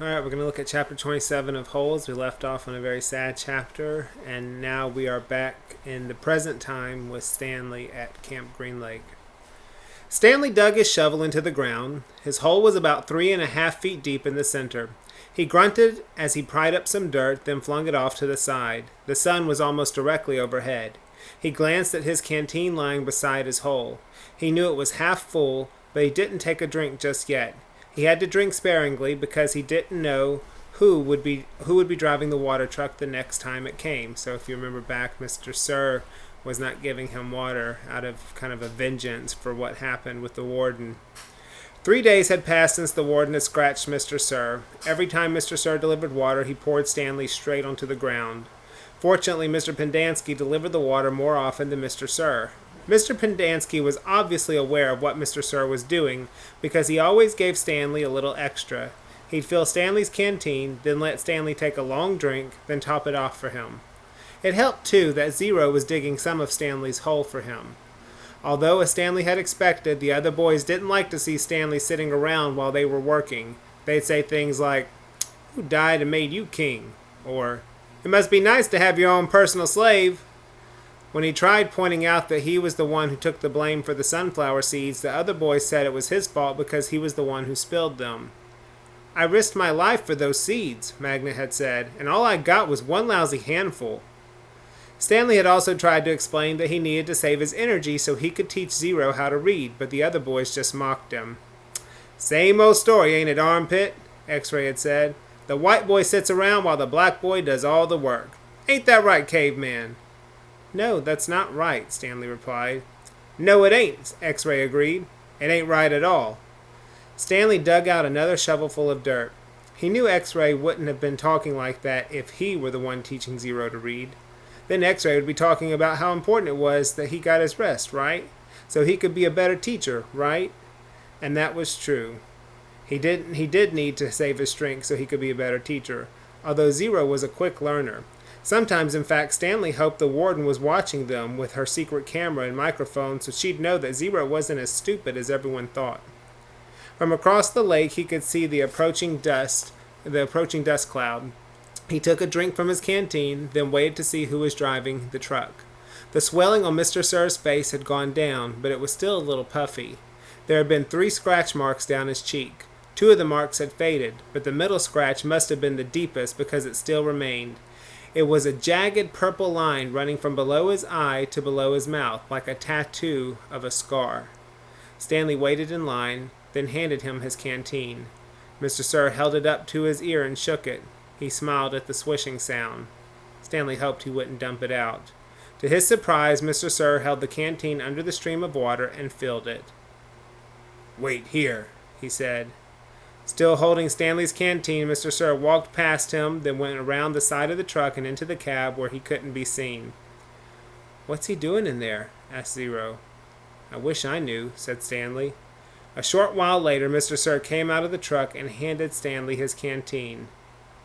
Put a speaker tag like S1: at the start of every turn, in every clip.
S1: Alright, we're going to look at chapter 27 of Holes. We left off on a very sad chapter, and now we are back in the present time with Stanley at Camp Green Lake. Stanley dug his shovel into the ground. His hole was about 3.5 feet deep in the center. He grunted as he pried up some dirt, then flung it off to the side. The sun was almost directly overhead. He glanced at his canteen lying beside his hole. He knew it was half full, but he didn't take a drink just yet. He had to drink sparingly because he didn't know who would be driving the water truck the next time it came. So if you remember back, Mr. Sir was not giving him water out of kind of a vengeance for what happened with the warden. 3 days had passed since the warden had scratched Mr. Sir. Every time Mr. Sir delivered water, he poured Stanley straight onto the ground. Fortunately, Mr. Pendanski delivered the water more often than Mr. Sir. Mr. Pendanski was obviously aware of what Mr. Sir was doing because he always gave Stanley a little extra. He'd fill Stanley's canteen, then let Stanley take a long drink, then top it off for him. It helped, too, that Zero was digging some of Stanley's hole for him. Although, as Stanley had expected, the other boys didn't like to see Stanley sitting around while they were working. They'd say things like, "Who died and made you king?" Or, "It must be nice to have your own personal slave." When he tried pointing out that he was the one who took the blame for the sunflower seeds, the other boys said it was his fault because he was the one who spilled them. "I risked my life for those seeds," Magna had said, "and all I got was one lousy handful." Stanley had also tried to explain that he needed to save his energy so he could teach Zero how to read, but the other boys just mocked him. "Same old story, ain't it, Armpit?" X-Ray had said. "The white boy sits around while the black boy does all the work. Ain't that right, caveman?" "No, that's not right," Stanley replied. "No, it ain't," X-Ray agreed. "It ain't right at all." Stanley dug out another shovelful of dirt. He knew X-Ray wouldn't have been talking like that if he were the one teaching Zero to read. Then X-Ray would be talking about how important it was that he got his rest, right? So he could be a better teacher, right? And that was true. He did need to save his strength so he could be a better teacher, although Zero was a quick learner. Sometimes, in fact, Stanley hoped the warden was watching them with her secret camera and microphone so she'd know that Zero wasn't as stupid as everyone thought. From across the lake, he could see the approaching dust cloud. He took a drink from his canteen, then waited to see who was driving the truck. The swelling on Mr. Sir's face had gone down, but it was still a little puffy. There had been 3 scratch marks down his cheek. 2 of the marks had faded, but the middle scratch must have been the deepest because it still remained. It was a jagged purple line running from below his eye to below his mouth, like a tattoo of a scar. Stanley waited in line, then handed him his canteen. Mr. Sir held it up to his ear and shook it. He smiled at the swishing sound. Stanley hoped he wouldn't dump it out. To his surprise, Mr. Sir held the canteen under the stream of water and filled it. "Wait here," he said. Still holding Stanley's canteen, Mr. Sir walked past him, then went around the side of the truck and into the cab where he couldn't be seen. "What's he doing in there?" asked Zero. "I wish I knew," said Stanley. A short while later, Mr. Sir came out of the truck and handed Stanley his canteen.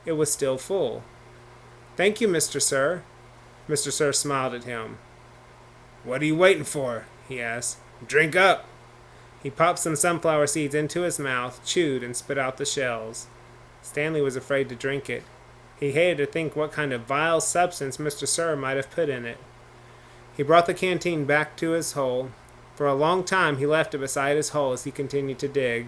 S1: It was still full. "Thank you, Mr. Sir." Mr. Sir smiled at him. "What are you waiting for?" he asked. "Drink up." He popped some sunflower seeds into his mouth, chewed, and spit out the shells. Stanley was afraid to drink it. He hated to think what kind of vile substance Mr. Sir might have put in it. He brought the canteen back to his hole. For a long time he left it beside his hole as he continued to dig.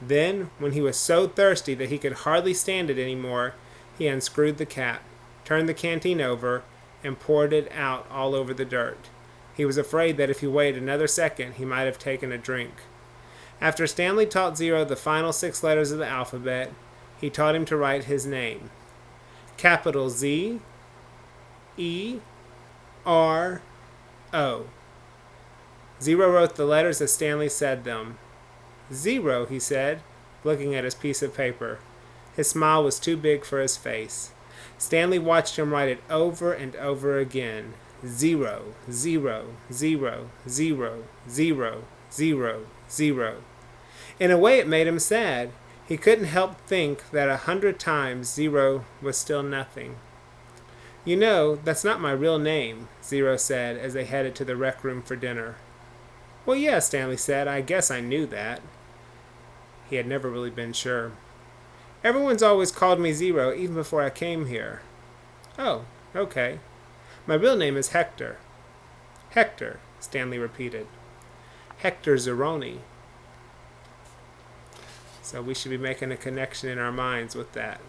S1: Then, when he was so thirsty that he could hardly stand it anymore, he unscrewed the cap, turned the canteen over, and poured it out all over the dirt. He was afraid that if he waited another second, he might have taken a drink. After Stanley taught Zero the final 6 letters of the alphabet, he taught him to write his name. Capital Z, E, R, O. Zero wrote the letters as Stanley said them. "Zero," he said, looking at his piece of paper. His smile was too big for his face. Stanley watched him write it over and over again. 0, 0, 0, 0, 0, 0, 0. In a way it made him sad. He couldn't help think that 100 times 0 was still nothing. "You know, that's not my real name," Zero said as they headed to the rec room for dinner. "Well, yeah," Stanley said. "I guess I knew that." He had never really been sure. Everyone's always called me Zero, even before I came here. Oh, okay. My real name is Hector. Hector, Stanley repeated. Hector Zeroni. So we should be making a connection in our minds with that.